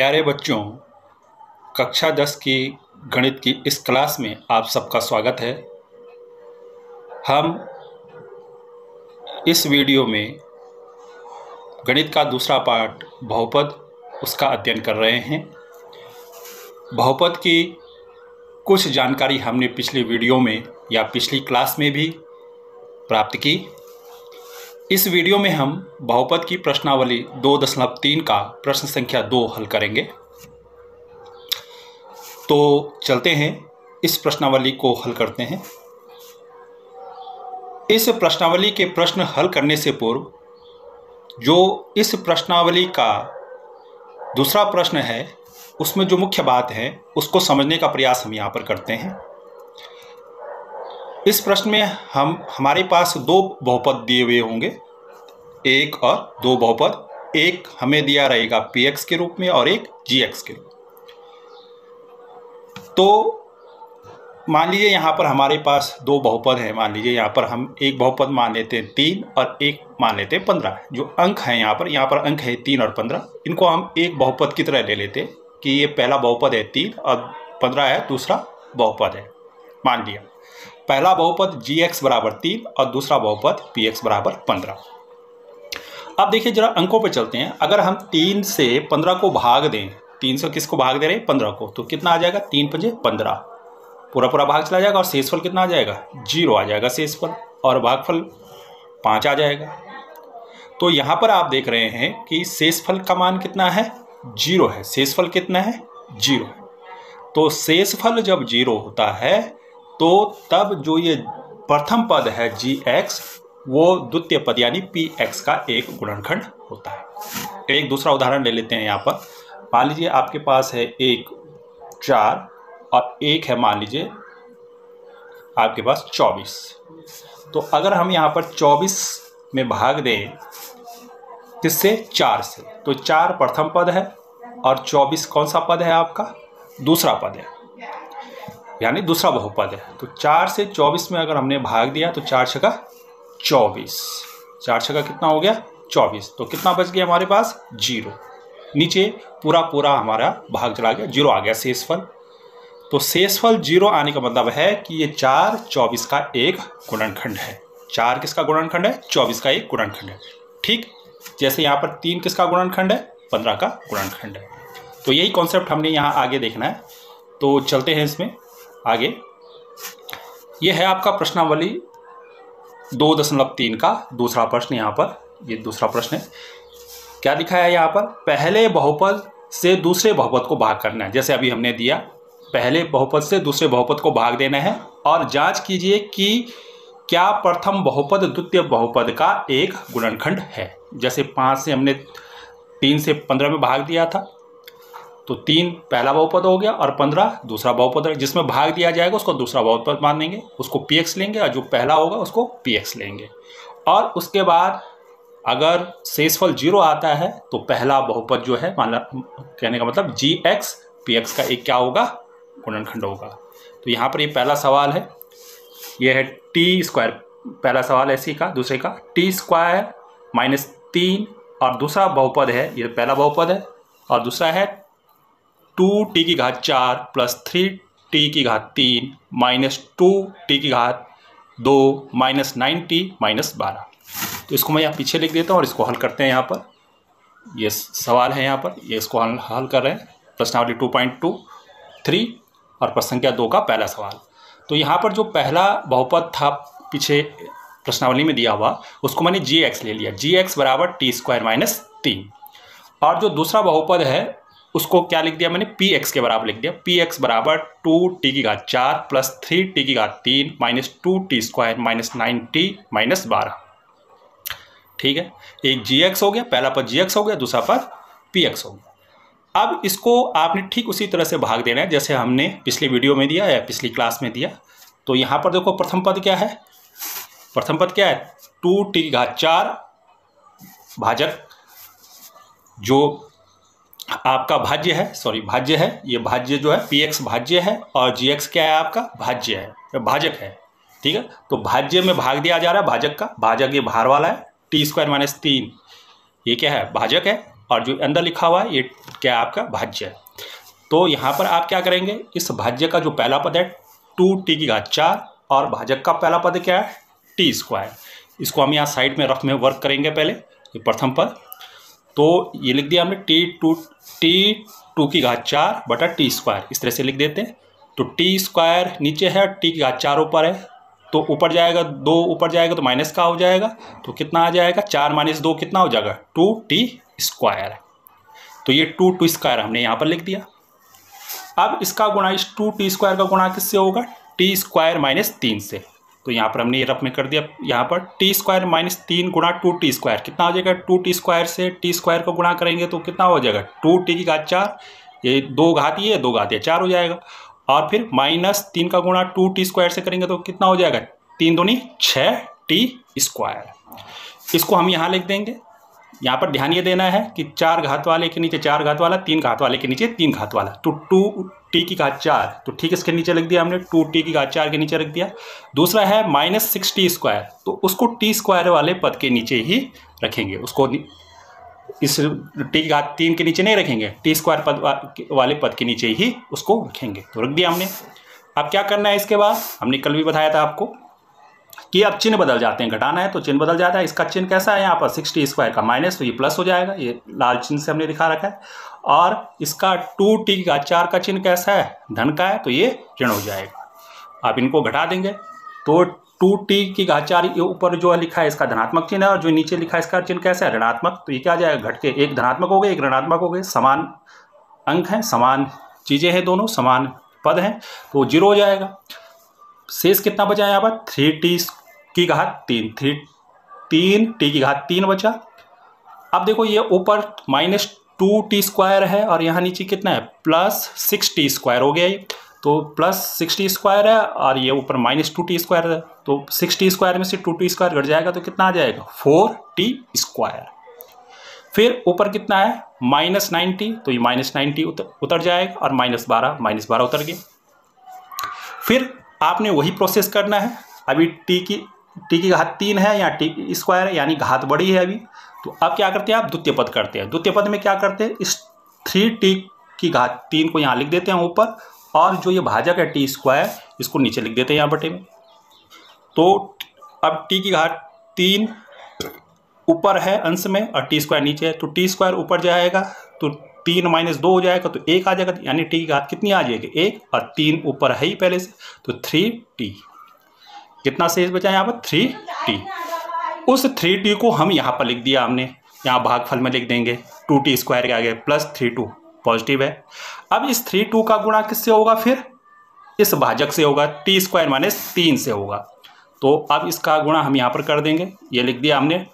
प्यारे बच्चों, कक्षा 10 की गणित की इस क्लास में आप सबका स्वागत है। हम इस वीडियो में गणित का दूसरा पार्ट बहुपद उसका अध्ययन कर रहे हैं। बहुपद की कुछ जानकारी हमने पिछली वीडियो में या पिछली क्लास में भी प्राप्त की। इस वीडियो में हम बहुपद की प्रश्नावली 2.3 का प्रश्न संख्या 2 हल करेंगे। तो चलते हैं, इस प्रश्नावली को हल करते हैं। इस प्रश्नावली के प्रश्न हल करने से पूर्व जो इस प्रश्नावली का दूसरा प्रश्न है उसमें जो मुख्य बात है उसको समझने का प्रयास हम यहाँ पर करते हैं। इस प्रश्न में हमारे पास दो बहुपद दिए हुए होंगे, एक और दो बहुपद। एक हमें दिया रहेगा px के रूप में और एक gx के रूप में। तो मान लीजिए यहाँ पर हमारे पास दो बहुपद हैं। मान लीजिए यहाँ पर हम एक बहुपद मान लेते हैं 3 और एक मान लेते हैं 15। जो अंक हैं यहाँ पर अंक है 3 और 15। इनको हम एक बहुपद की तरह ले लेते हैं कि ये पहला बहुपद है 3 और 15 है दूसरा बहुपद है। मान लिया पहला बहुपद gx बराबर 3 और दूसरा बहुपद px बराबर 15। अब देखिए जरा अंकों पे चलते हैं। अगर हम 3 से 15 को भाग दें, 3 से किसको भाग दे रहे हैं 15 को, तो कितना आ जाएगा 3 पंजे 15, पूरा भाग चला जाएगा और शेषफल कितना आ जाएगा 0 आ जाएगा शेषफल, और भागफल 5 आ जाएगा। तो यहाँ पर आप देख रहे हैं कि शेषफल का मान कितना है 0 है। शेषफल कितना है 0 है। तो शेषफल जब 0 होता है तो तब जो ये प्रथम पद है gx वो द्वितीय पद यानी px का एक गुणनखंड होता है। एक दूसरा उदाहरण ले लेते हैं। यहाँ पर मान लीजिए आपके पास है एक 4 और एक है मान लीजिए आपके पास 24। तो अगर हम यहाँ पर 24 में भाग दें किससे 4 से, तो 4 प्रथम पद है और 24 कौन सा पद है आपका दूसरा पद है यानी दूसरा बहुपद है। तो 4 से 24 में अगर हमने भाग दिया तो 4 छक्का 24, 4 छक्का कितना हो गया 24। तो कितना बच गया हमारे पास 0। नीचे पूरा हमारा भाग चला गया, 0 आ गया शेषफल। तो शेषफल 0 आने का मतलब है कि ये 4 24 का एक गुणनखंड है। 4 किसका गुणनखंड है 24 का एक गुणनखंड है। ठीक जैसे यहाँ पर 3 किसका गुणनखंड है 15 का गुणनखंड है। तो यही कॉन्सेप्ट हमने यहाँ आगे देखना है। तो चलते हैं इसमें आगे। ये है आपका प्रश्नावली 2.3 का दूसरा प्रश्न। यहाँ पर ये दूसरा प्रश्न है। क्या लिखा है यहाँ पर, पहले बहुपद से दूसरे बहुपद को भाग करना है। जैसे अभी हमने दिया पहले बहुपद से दूसरे बहुपद को भाग देना है और जांच कीजिए कि क्या प्रथम बहुपद द्वितीय बहुपद का एक गुणनखंड है। जैसे 5 से हमने 3 से 15 में भाग दिया था, तो 3 पहला बहुपद हो गया और 15 दूसरा बहुपद है। जिसमें भाग दिया जाएगा उसको दूसरा बहुपद मान लेंगे, उसको px लेंगे, और जो पहला होगा उसको px लेंगे। और उसके बाद अगर शेषफल 0 आता है तो पहला बहुपद जो है कहने का मतलब gx px का एक क्या होगा गुणनखंड होगा। तो यहाँ पर ये पहला सवाल है, ये है t²। पहला सवाल है इसी का, दूसरे का t² - 3 और दूसरा बहुपद है, ये पहला बहुपद है, और दूसरा है 2t की घात 4 प्लस 3t की घात 3 माइनस 2t की घात 2 माइनस 9t माइनस 12। तो इसको मैं यहाँ पीछे लिख देता हूँ और इसको हल करते हैं। यहाँ पर ये सवाल है, यहाँ पर ये इसको हल कर रहे हैं। प्रश्नावली 2.23 और प्रश्न संख्या 2 का पहला सवाल। तो यहाँ पर जो पहला बहुपद था पीछे प्रश्नावली में दिया हुआ उसको मैंने gx ले लिया, gx बराबर t² - 3। और जो दूसरा बहुपद है उसको क्या लिख दिया मैंने px के बराबर लिख दिया, px बराबर 2t की घात 4 प्लस 3t की घात 3 minus 2t² minus 9t minus 12। ठीक है, एक gx हो गया, पहला पद gx हो गया, दूसरा पद px हो गया। अब इसको आपने ठीक उसी तरह से भाग देना है जैसे हमने पिछली वीडियो में दिया या पिछली क्लास में दिया। तो यहाँ पर देखो प्रथम पद क्या है, प्रथम पद क्या है 2t की घात 4 भाजक जो आपका भाज्य है, ये भाज्य जो है px भाज्य है और gx क्या है आपका भाज्य है, भाजक है। ठीक है, तो भाज्य में भाग दिया जा रहा है भाजक का, भाजक ये बाहर वाला है, t² - 3 ये क्या है भाजक है, और जो अंदर लिखा हुआ है ये क्या आपका भाज्य है। तो यहाँ पर आप क्या करेंगे, इस भाज्य का जो पहला पद है 2t⁴ और भाजक का पहला पद क्या है t²। इसको हम यहाँ साइड में रफ में वर्क करेंगे पहले, ये प्रथम पद। तो ये लिख दिया हमने t²⁴ बटा t², इस तरह से लिख देते हैं। तो t² नीचे है, t⁴ ऊपर है, तो ऊपर जाएगा 2 ऊपर जाएगा तो माइनस का हो जाएगा, तो कितना आ जाएगा 4 - 2 कितना हो जाएगा 2t²। तो ये 2t² हमने यहाँ पर लिख दिया। अब इसका गुणा, इस 2t² का गुणा किससे होगा t² - 3 से। तो यहाँ पर हमने ये रफ में कर दिया, यहाँ पर t² - 3 गुणा 2t² कितना हो जाएगा, 2t² से t² को गुणा करेंगे तो कितना हो जाएगा 2t⁴, ये 2 घात ये 2 घात ये 4 हो जाएगा। और फिर -3 का गुणा 2t² से करेंगे तो कितना हो जाएगा 3 दूनी 6t²। इसको हम यहाँ लिख देंगे। यहाँ पर ध्यान ये देना है कि 4 घात वाले के नीचे 4 घात वाला, 3 घात वाले के नीचे 3 घात वाला। तो 2t⁴, तो ठीक इसके नीचे लिख दिया हमने, 2t⁴ के नीचे रख दिया। दूसरा है -6t², तो उसको t² वाले पद के नीचे ही रखेंगे, उसको इस t⁴ के नीचे नहीं रखेंगे, t² पद वाले पद के नीचे ही उसको रखेंगे। तो रख दिया हमने। अब क्या करना है, इसके बाद हमने कल भी बताया था आपको कि अब चिन्ह बदल जाते हैं, घटाना है तो चिन्ह बदल जाता है। इसका चिन्ह कैसा है, यहाँ पर 6t² का माइनस, तो ये प्लस हो जाएगा, ये लाल चिन्ह से हमने दिखा रखा है। और इसका 2t⁴ का चिन्ह कैसा है, धन का है, तो ये ऋण हो जाएगा। अब इनको घटा देंगे तो 2t⁴ ऊपर जो लिखा है इसका धनात्मक चिन्ह है, और जो नीचे लिखा है इसका चिन्ह कैसा है ऋणात्मक। तो ये क्या आ जाएगा, घट के एक धनात्मक हो गए एक ऋणात्मक हो गए, समान अंक हैं, समान चीज़ें हैं, दोनों समान पद हैं, तो 0 हो जाएगा। शेष कितना बचा है यहाँ पर 3t⁴ बचा। अब देखो ये ऊपर -2t² है और यहाँ नीचे कितना है +6t² हो गया ये, तो +6t² है और ये ऊपर -2t² है, तो 6t² में से 2t² घट जाएगा तो कितना आ जाएगा 4t²। फिर ऊपर कितना है -90, तो ये -90 उतर जाएगा और -12 उतर गए। फिर आपने वही प्रोसेस करना है। अभी t⁴ है या t² है, यानी घात बड़ी है अभी। तो अब क्या करते हैं, आप द्वितीय पद करते हैं। द्वितीय पद में क्या करते हैं, इस 3t⁴ को यहाँ लिख देते हैं ऊपर, और जो ये भाजक है t² इसको नीचे लिख देते हैं यहाँ बटे में। तो अब t⁴ ऊपर है अंश में और t² नीचे है, तो t² ऊपर जाएगा तो 3 - 2 हो जाएगा, तो 1 आ जाएगा, यानी t⁴ कितनी आ जाएगी 1, और 3 ऊपर है ही पहले से, तो 3t। कितना शेष बचा यहाँ पर 3t। उस 3t को हम यहाँ पर लिख दिया हमने, यहाँ भागफल में लिख देंगे 2t² के आगे +32 पॉजिटिव है। अब इस 32 का गुणा किससे होगा, फिर इस भाजक से होगा, t² - 3 से होगा। तो अब इसका गुणा हम यहाँ पर कर देंगे, ये लिख दिया हमने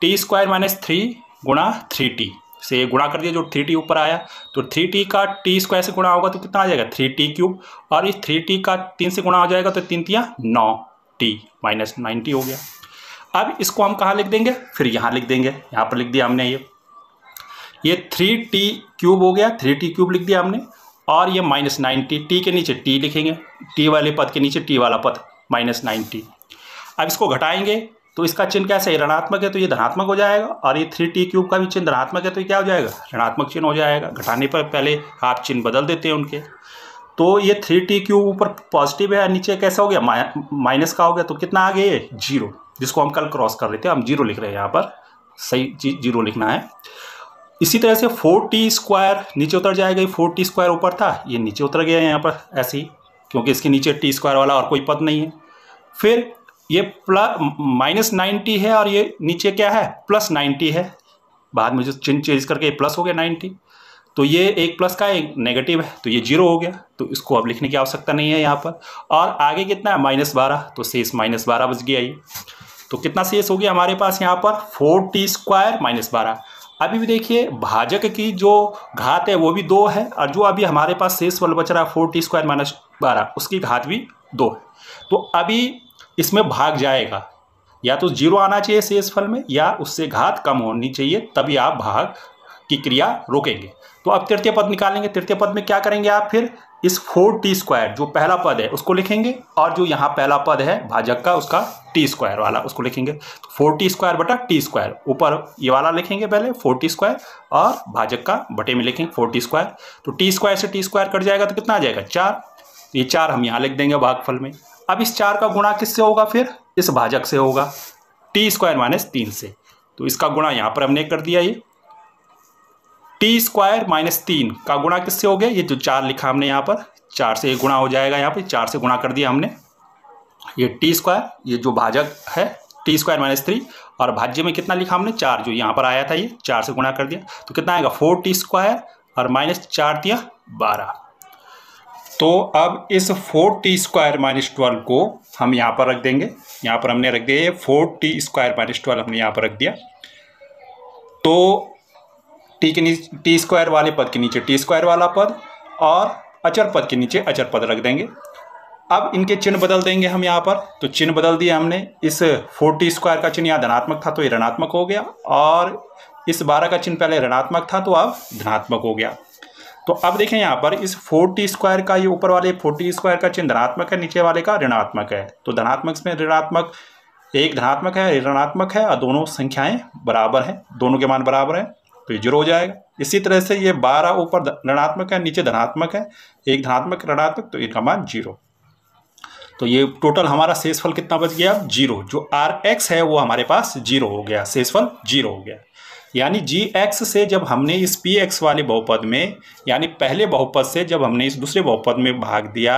t² - 3 गुणा 3t से गुणा कर दिया, जो 3t ऊपर आया, तो 3t का t² से गुणा होगा तो कितना आ जाएगा 3t³ और इस 3t का 3 से गुणा हो जाएगा तो 3 × 9t -90 हो गया। अब इसको हम कहाँ लिख देंगे, फिर यहाँ लिख देंगे, यहाँ पर लिख दिया हमने ये 3t³ हो गया, 3t³ लिख दिया हमने, और ये -90 t के नीचे t लिखेंगे, t वाले पद के नीचे t वाला पद -90। अब इसको घटाएंगे तो इसका चिन्ह कैसे है, ऋणात्मक है तो ये धनात्मक हो जाएगा, और ये 3t³ का भी चिन्ह धनात्मक है तो ये क्या हो जाएगा ऋणात्मक चिन्ह हो जाएगा। घटाने पर पहले आप चिन्ह बदल देते हैं उनके। तो ये 3t³ ऊपर पॉजिटिव है, नीचे कैसा हो गया माइनस का हो गया, तो कितना आ गया 0, जिसको हम कल क्रॉस कर लेते हैं, हम 0 लिख रहे हैं यहाँ पर, सही चीज 0 लिखना है। इसी तरह से 4t² नीचे उतर जाएगा, ये 4t² ऊपर था ये नीचे उतर गया यहाँ पर ऐसे ही, क्योंकि इसके नीचे t² वाला और कोई पद नहीं है। फिर ये -90 है और ये नीचे क्या है +90 है, बाद में जो चिन्ह चेंज करके प्लस हो गया 90, तो ये एक प्लस का एक नेगेटिव है तो ये 0 हो गया, तो इसको अब लिखने की आवश्यकता नहीं है यहाँ पर। और आगे कितना है -12, तो शेष -12 बच गया ये। तो कितना शेष हो गया हमारे पास यहाँ पर 4t² - 12। अभी भी देखिए भाजक की जो घात है वो भी 2 है, और जो अभी हमारे पास शेष फल बच रहा है 4t² - 12 उसकी घात भी 2 है। तो अभी इसमें भाग जाएगा, या तो 0 आना चाहिए शेष फल में या उससे घात कम होनी चाहिए, तभी आप भाग की क्रिया रोकेंगे। तो अब तृतीय पद निकालेंगे। तृतीय पद में क्या करेंगे आप, फिर इस 4t² जो पहला पद है उसको लिखेंगे, और जो यहाँ पहला पद है भाजक का उसका t² वाला उसको लिखेंगे। 4t² बटा t², ऊपर ये वाला लिखेंगे पहले 4t² और भाजक का बटे में लिखेंगे 4t²। तो t² से t² कट जाएगा तो कितना आ जाएगा 4। ये 4 हम यहाँ लिख देंगे भागफल में। अब इस 4 का गुणा किससे होगा, फिर इस भाजक से होगा t² - 3 से। तो इसका गुणा यहाँ पर हमने कर दिया। ये t² - 3 का गुणा किससे हो गया, ये जो 4 लिखा हमने यहाँ पर 4 से गुणा हो जाएगा, यहाँ पे 4 से गुणा कर दिया हमने। ये t², ये जो भाजक है t² - 3, और भाज्य में कितना लिखा हमने 4, जो यहाँ पर आया था ये 4 से गुणा कर दिया। तो कितना आएगा 4t² और -4 दिया 12। तो अब इस 4t² - 12 को हम यहाँ पर रख देंगे। यहाँ पर हमने रख दिया 4t² - 12 हमने यहाँ पर रख दिया। तो t² वाले पद के नीचे t² वाला पद और अचर पद के नीचे अचर पद रख देंगे। अब इनके चिन्ह बदल देंगे हम यहाँ पर। तो चिन्ह बदल दिया हमने। इस 4t² का चिन्ह यहाँ धनात्मक था तो ये ऋणात्मक हो गया, और इस 12 का चिन्ह पहले ऋणात्मक था तो अब धनात्मक हो गया। तो अब देखें यहाँ पर इस 4t² का ये ऊपर वाले 4t² का चिन्ह धनात्मक है, नीचे वाले का ऋणात्मक है। तो धनात्मक में ऋणात्मक, एक धनात्मक है ऋणात्मक है, और दोनों संख्याएं बराबर हैं, दोनों के मान बराबर हैं, तो ये 0 हो जाएगा। इसी तरह से ये 12 ऊपर ऋणात्मक है नीचे धनात्मक है, एक धनात्मक ऋणात्मक, तो इनका मान 0। तो ये टोटल हमारा शेषफल कितना बच गया 0। जो Rx है वो हमारे पास 0 हो गया, शेषफल 0 हो गया। यानी Gx से जब हमने इस Px वाले बहुपद में, यानी पहले बहुपद से जब हमने इस दूसरे बहुपद में भाग दिया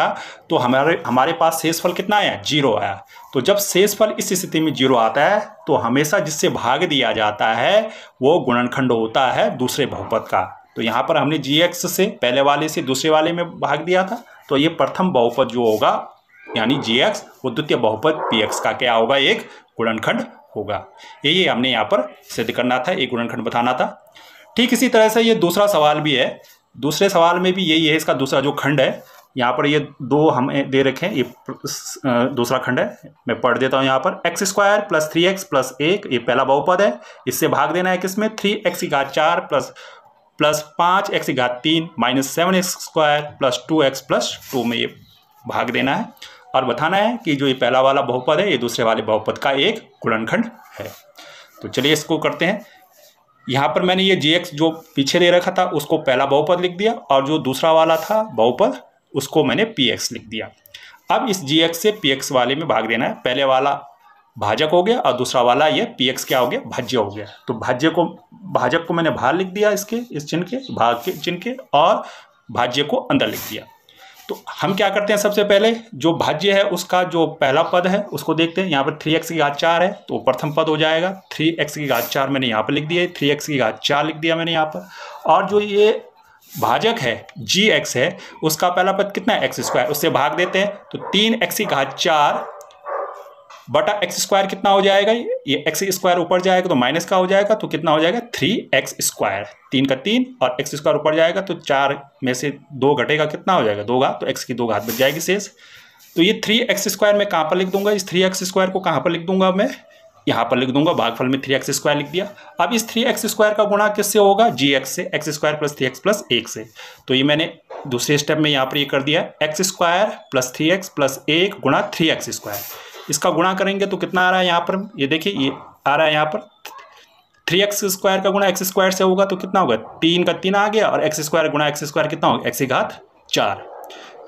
तो हमारे पास शेषफल कितना आया 0 आया। तो जब शेषफल इस स्थिति में 0 आता है तो हमेशा जिससे भाग दिया जाता है वो गुणनखंड होता है दूसरे बहुपद का। तो यहाँ पर हमने Gx से पहले वाले से दूसरे वाले में भाग दिया था, तो ये प्रथम बहुपद जो होगा यानी Gx वो द्वितीय बहुपद Px का क्या होगा, एक गुणनखंड होगा। ये हमने यहाँ पर सिद्ध करना था, एक गुणनखंड बताना था। ठीक इसी तरह से ये दूसरा सवाल भी है। दूसरे सवाल में भी यही है, इसका दूसरा जो खंड है यहाँ पर ये 2 हमें दे रखे हैं, ये दूसरा खंड है। मैं पढ़ देता हूँ यहाँ पर x² + 3x + 1 ये पहला बहुपद है, इससे भाग देना है किसमें 3x⁴ plus 5x⁻³ -7x² + 2x + 2 में ये भाग देना है, और बताना है कि जो ये पहला वाला बहुपद है ये दूसरे वाले बहुपद का एक गुणनखंड है। तो चलिए इसको करते हैं। यहाँ पर मैंने ये Gx जो पीछे दे रखा था उसको पहला बहुपद लिख दिया, और जो दूसरा वाला था बहुपद उसको मैंने Px लिख दिया। अब इस Gx से Px वाले में भाग देना है। पहले वाला भाजक हो गया और दूसरा वाला ये Px क्या हो गया, भाज्य हो गया। तो भाजक को मैंने बाहर लिख दिया, इसके इस चिन्ह के, भाग के चिन्ह के, और भाज्य को अंदर लिख दिया। तो हम क्या करते हैं, सबसे पहले जो भाज्य है उसका जो पहला पद है उसको देखते हैं। यहाँ पर 3x⁴ है तो प्रथम पद हो जाएगा। 3x⁴ मैंने यहाँ पर लिख दिया, 3x⁴ लिख दिया मैंने यहाँ पर। और जो ये भाजक है Gx है उसका पहला पद कितना है x², उससे भाग देते हैं। तो 3x⁴ बटा x² कितना हो जाएगा, ये x² ऊपर जाएगा तो माइनस का हो जाएगा, तो कितना हो जाएगा 3x²। 3 का 3 और x² ऊपर जाएगा तो 4 में से 2 घटेगा, कितना हो जाएगा 2 घात, तो x की 2 घात बच जाएगी शेष। तो ये 3x² मैं कहाँ पर लिख दूंगा, इस 3x² को कहाँ पर लिख दूंगा, मैं यहाँ पर लिख दूंगा, भागफल में 3x² लिख दिया। अब इस 3x² का गुणा किससे होगा, Gx से, x² + 3x + 1 से। तो ये मैंने दूसरे स्टेप में यहाँ पर ये कर दिया, x² + 3x + 1 गुणा 3x²। इसका गुणा करेंगे तो कितना आ रहा है यहाँ पर, ये देखिए ये आ रहा है यहाँ पर 3x² का गुणा x² से होगा तो कितना होगा, 3 का 3 आ गया, और x² गुणा x² कितना होगा, x⁴।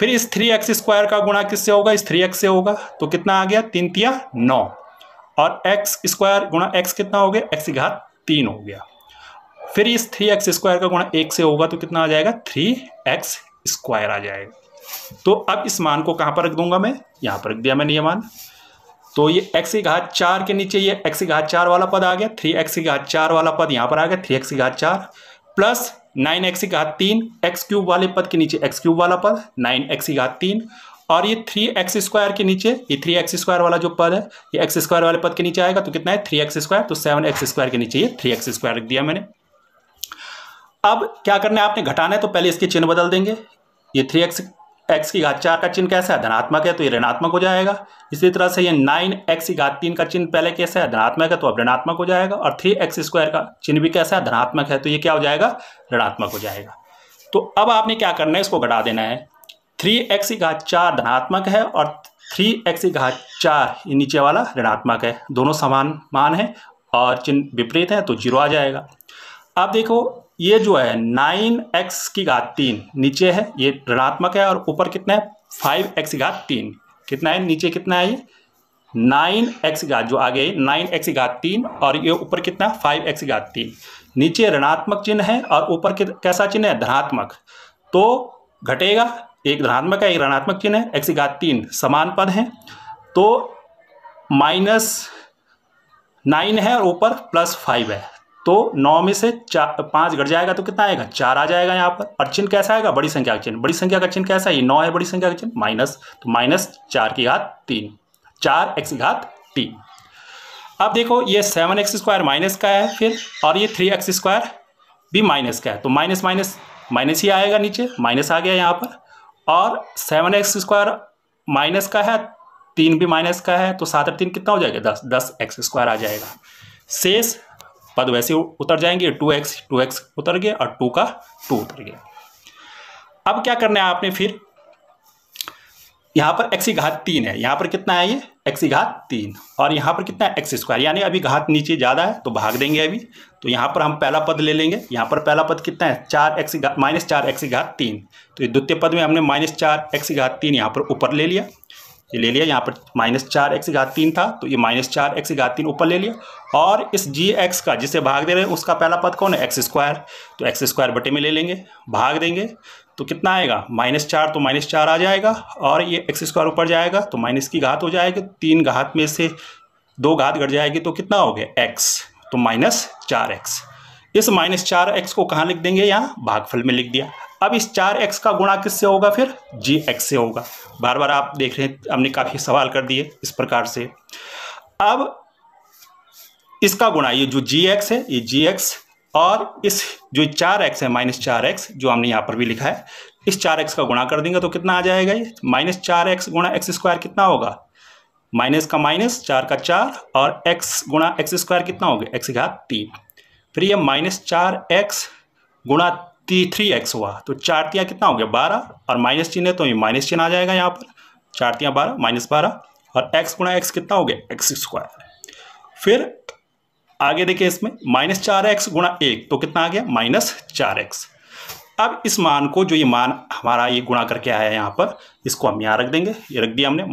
फिर इस 3x² का गुणा किससे होगा, इस 3x से होगा, तो कितना आ गया 3 × 9, और x² गुणा x कितना हो गया, x⁻³ हो गया। फिर इस 3x² का गुणा 1 से होगा तो कितना आ जाएगा 3x² आ जाएगा। तो अब इस मान को कहाँ पर रख दूंगा, मैं यहाँ पर रख दिया मैंने ये मान। तो ये x⁴ के नीचे ये x⁴ वाला पद आ गया, 3x⁴ वाला पद यहाँ पर आ गया 3x⁴ प्लस 9x⁻³ x³ वाले पद के नीचे x³ वाला पद 9x⁻³ और ये 3x² के नीचे ये 3x² वाला जो पद है ये x² वाले पद के नीचे आएगा तो कितना है 3x², तो 7x² के नीचे ये 3x² रख दिया मैंने। अब क्या करना है आपने, घटाना है तो पहले इसके चिन्ह बदल देंगे। ये 3x⁴ का चिन्ह कैसा है, धनात्मक है तो ये ऋणात्मक हो जाएगा। इसी तरह से ये 9x⁻³ का चिन्ह पहले कैसा है, धनात्मक है तो अब ऋणात्मक हो जाएगा। और 3x² का चिन्ह भी कैसा है, धनात्मक है तो ये क्या हो जाएगा, ऋणात्मक हो जाएगा। तो अब आपने क्या करना है, इसको घटा देना है। 3x की घात 4 धनात्मक है और 3x की घात 4 ये नीचे वाला ऋणात्मक है। दोनों समान मान है और चिन्ह विपरीत है तो 0 आ जाएगा। अब देखो ये जो है 9x की घात 3 नीचे है, ये ऋणात्मक है और ऊपर कितना है 5x की घात 3। कितना है नीचे, कितना है ये 9x की घात, जो आगे 9x की घात 3 और ये ऊपर कितना 5x की घात 3। नीचे ऋणात्मक चिन्ह है और ऊपर कैसा चिन्ह है धनात्मक, तो घटेगा, एक धनात्मक है एक ऋणात्मक चिन्ह है, x की घात 3 समान पद है तो -9 है और ऊपर +5 है तो 9 में से 5 घट जाएगा तो कितना आएगा 4 आ जाएगा यहाँ पर। और चिन्ह कैसा आएगा बड़ी संख्या का चिन्ह, बड़ी संख्या का चिन्ह कैसा है 9 है बड़ी संख्या का चिन्ह माइनस, तो -4 की घात 3, 4x की घात 3। अब देखो ये 7x² माइनस का है फिर, और ये 3x² भी माइनस का है तो माइनस माइनस माइनस ही आएगा, नीचे माइनस आ गया यहाँ पर। और 7x² माइनस का है, 3 भी माइनस का है तो 7 और 3 कितना हो जाएगा 10x² आ जाएगा। शेष पद वैसे उतर जाएंगे, 2x उतर गया और 2 का 2 उतर गया। अब क्या करना है आपने फिर, यहाँ पर x की घात 3 है, यहाँ पर कितना है ये x की घात 3 और यहाँ पर कितना है x², यानी अभी घात नीचे ज़्यादा है तो भाग देंगे अभी। तो यहाँ पर हम पहला पद ले लेंगे, यहाँ पर पहला पद कितना है -4x की घात 3, तो ये द्वितीय पद में हमने -4x की घात 3 यहाँ पर ऊपर ले लिया, ये ले लिया। यहाँ पर -4x की घात 3 था तो ये -4x की घात 3 ऊपर ले लिया। और इस gx का जिसे भाग दे रहे हैं उसका पहला पद कौन है x², तो x² बटे में ले लेंगे, भाग देंगे तो कितना आएगा -4, तो -4 आ जाएगा और ये x² ऊपर जाएगा तो माइनस की घात हो जाएगी, 3 घात में से 2 घात घट जाएगी तो कितना हो गया x, तो -4x। इस -4x को कहाँ लिख देंगे, यहाँ भागफल में लिख दिया। अब इस 4x का गुणा किससे होगा फिर gx से होगा। बार बार आप देख रहे हैं हमने काफ़ी सवाल कर दिए इस प्रकार से। अब इसका गुणा ये जो gx है ये gx और इस जो 4x है -4x जो हमने यहाँ पर भी लिखा है, इस 4x का गुणा कर देंगे तो कितना आ जाएगा ये -4x गुणा x² कितना होगा, माइनस का माइनस 4 का 4 और x गुणा x² कितना हो गया x की घात 3। फिर ये -4x गुणा 3x हुआ तो 4 तियाँ कितना हो गया 12 और माइनस चिन्ह है तो ये माइनस चिन्ह आ जाएगा यहाँ पर, 4 तियाँ 12 -12 और x गुणा x कितना हो गया x²। फिर आगे देखिए इसमें -4x गुणा 1 तो कितना आ गया -4x। अब इस मान को, जो ये मान हमारा ये गुणा करके आया है यहाँ पर, इसको हम यहाँ रख देंगे, ये रख दिया हमने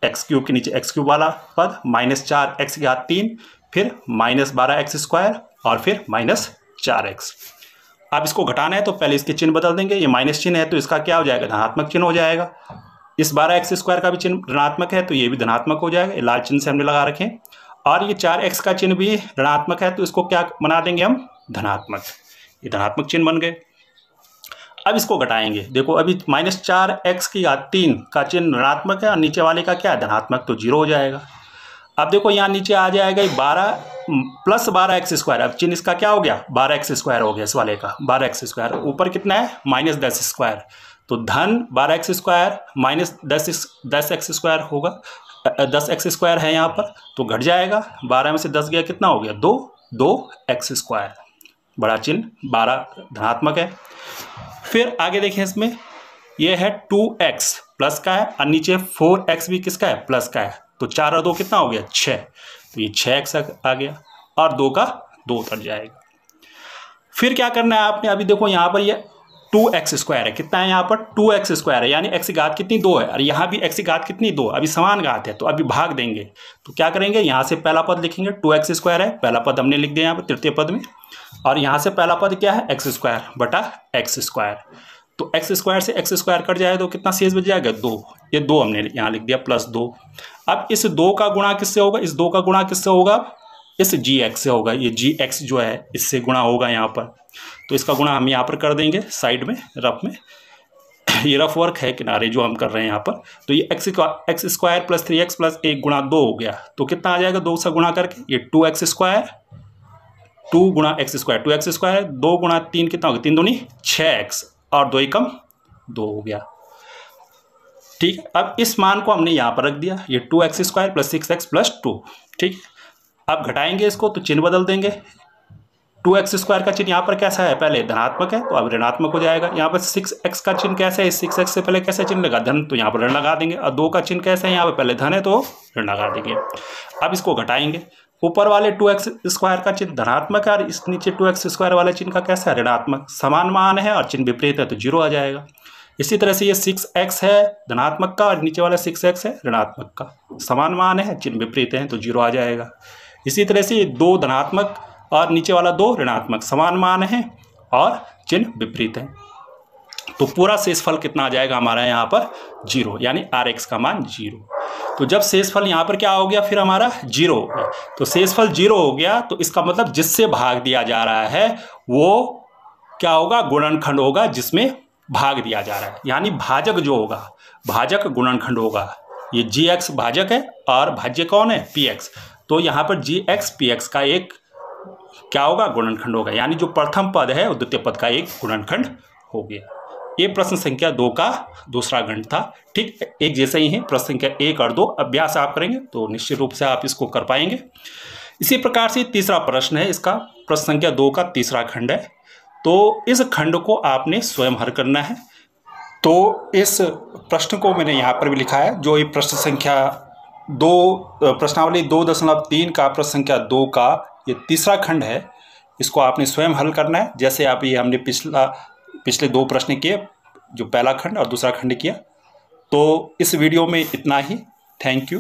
-x³ के नीचे x³ वाला पद -4x की घात 3 फिर -12x² और फिर -4x। अब इसको घटाना है तो पहले इसके चिन्ह बदल देंगे, ये माइनस चिन्ह है तो इसका क्या हो जाएगा धनात्मक चिन्ह हो जाएगा। इस 12x² का भी चिन्ह ऋणात्मक है तो ये भी धनात्मक हो जाएगा, लाल चिन्ह से हमने लगा रखे। और ये 4x का चिन्ह भी ऋणात्मक है तो इसको क्या बना देंगे हम धनात्मक, ये धनात्मक चिन्ह बन गए। अब इसको घटाएंगे, देखो अभी -4x की घात 3 का चिन्ह ऋणात्मक है और नीचे वाले का क्या है धनात्मक, तो 0 हो जाएगा। अब देखो यहाँ नीचे आ जाएगा 12 + 12x², अब चिन्ह इसका क्या हो गया 12x² हो गया, इस वाले का 12x², ऊपर कितना है -10² तो धन 12x² -10x² होगा, 10x² है यहाँ पर तो घट जाएगा, 12 में से 10 गया कितना हो गया 2x², बड़ा चिन्ह 12 धनात्मक है। फिर आगे देखें इसमें ये है 2x प्लस का है और नीचे 4x भी किसका है प्लस का है, तो 4 और 2 कितना हो गया 6, तो ये 6x आ गया और 2 का 2 उतर जाएगा। फिर क्या करना है आपने, अभी देखो यहाँ पर ये 2x² है, कितना है यहाँ पर 2x² है, यानी x की घात कितनी 2 है और यहाँ भी x की घात कितनी 2, अभी समान घात है तो अभी भाग देंगे। तो क्या करेंगे, यहाँ से पहला पद लिखेंगे 2x² है, पहला पद हमने लिख दिया यहाँ पर तृतीय पद में, और यहाँ से पहला पद क्या है x² बटा x², तो x² से x² कट जाए तो कितना शेष बच जाएगा 2, ये 2 हमने यहाँ लिख दिया +2। अब इस 2 का गुणा किससे होगा, इस 2 का गुणा किससे होगा, इस gx से होगा, ये gx जो है इससे गुणा होगा यहाँ पर, तो इसका गुणा हम यहाँ पर कर देंगे साइड में रफ में, ये रफ वर्क है किनारे जो हम कर रहे हैं यहाँ पर। तो ये x² + 3x + 1 गुणा 2 हो गया तो कितना आ जाएगा 2 से गुणा करके, ये 2x², 2 गुणा x², 2x² है, 2 गुणा 3 कितना होगा 3 दूनी 6x और 2 एकम 2 हो गया। ठीक है, अब इस मान को हमने यहाँ पर रख दिया, ये 2x² + 6x + 2। ठीक, अब घटाएंगे इसको तो चिन्ह बदल देंगे, 2x² का चिन्ह यहाँ पर कैसा है, पहले धनात्मक है तो अब ऋणात्मक हो जाएगा। यहाँ पर 6x का चिन्ह कैसे है, 6x से पहले कैसे चिन्ह लगा, धन, तो यहाँ पर ऋण लगा देंगे। और 2 का चिन्ह कैसे है, यहाँ पर पहले धन है तो ऋण लगा देंगे। अब इसको घटाएंगे, ऊपर वाले 2x² का चिन्ह धनात्मक है और इस नीचे 2x² वाले चिन्ह का कैसा है, ऋणात्मक। समान मान है और चिन्ह विपरीत है तो 0 आ जाएगा। इसी तरह से ये 6x है धनात्मक का और नीचे वाला 6x है ऋणात्मक का, समान मान है चिन्ह विपरीत है तो 0 आ जाएगा। इसी तरह से ये 2 धनात्मक और नीचे वाला 2 ऋणात्मक, समान मान है और चिन्ह विपरीत है, तो पूरा शेषफल कितना आ जाएगा हमारा यहाँ पर 0, यानी Rx का मान 0। तो जब शेषफल यहाँ पर क्या हो गया, फिर हमारा 0 हो गया, तो शेषफल 0 हो गया तो इसका मतलब जिससे भाग दिया जा रहा है वो क्या होगा, गुणनखंड होगा जिसमें भाग दिया जा रहा है, यानी भाजक जो होगा, भाजक गुणनखंड होगा। ये gx भाजक है और भाज्य कौन है, px, तो यहाँ पर gx px का एक क्या होगा, गुणनखंड होगा, यानी जो प्रथम पद है वो द्वितीय पद का एक गुणनखंड हो गया। ये प्रश्न संख्या 2 का दूसरा खंड था। ठीक, एक जैसे ही है प्रश्न संख्या 1 और 2, अभ्यास आप करेंगे तो निश्चित रूप से आप इसको कर पाएंगे। इसी प्रकार से तीसरा प्रश्न है, इसका प्रश्न संख्या 2 का तीसरा खंड है, तो इस खंड को आपने स्वयं हल करना है। तो इस प्रश्न को मैंने यहाँ पर भी लिखा है, जो ये प्रश्न संख्या 2 प्रश्नावली 2.3 का प्रश्न संख्या 2 का ये तीसरा खंड है, इसको आपने स्वयं हल करना है। जैसे आप ये हमने पिछले 2 प्रश्न किए, जो पहला खंड और दूसरा खंड किया। तो इस वीडियो में इतना ही। Thank you.